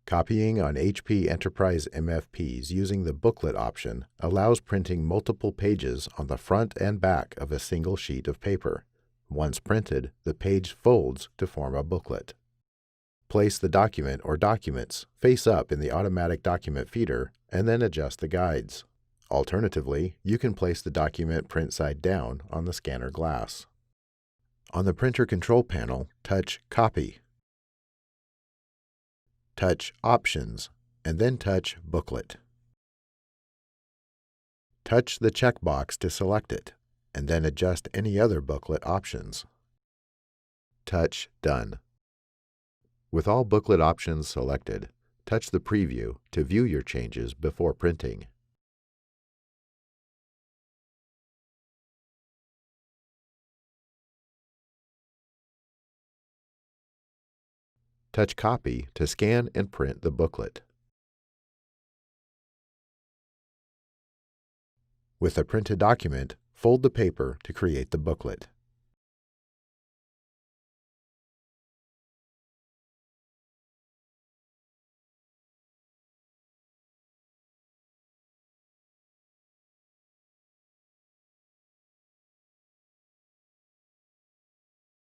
Copying on HP Enterprise MFPs using the Booklet option allows printing multiple pages on the front and back of a single sheet of paper. Once printed, the page folds to form a booklet. Place the document or documents face up in the automatic document feeder and then adjust the guides. Alternatively, you can place the document print side down on the scanner glass. On the printer control panel, touch Copy. Touch Options, and then touch Booklet. Touch the checkbox to select it, and then adjust any other booklet options. Touch Done. With all booklet options selected, touch the preview to view your changes before printing. Touch Copy to scan and print the booklet. With the printed document, fold the paper to create the booklet.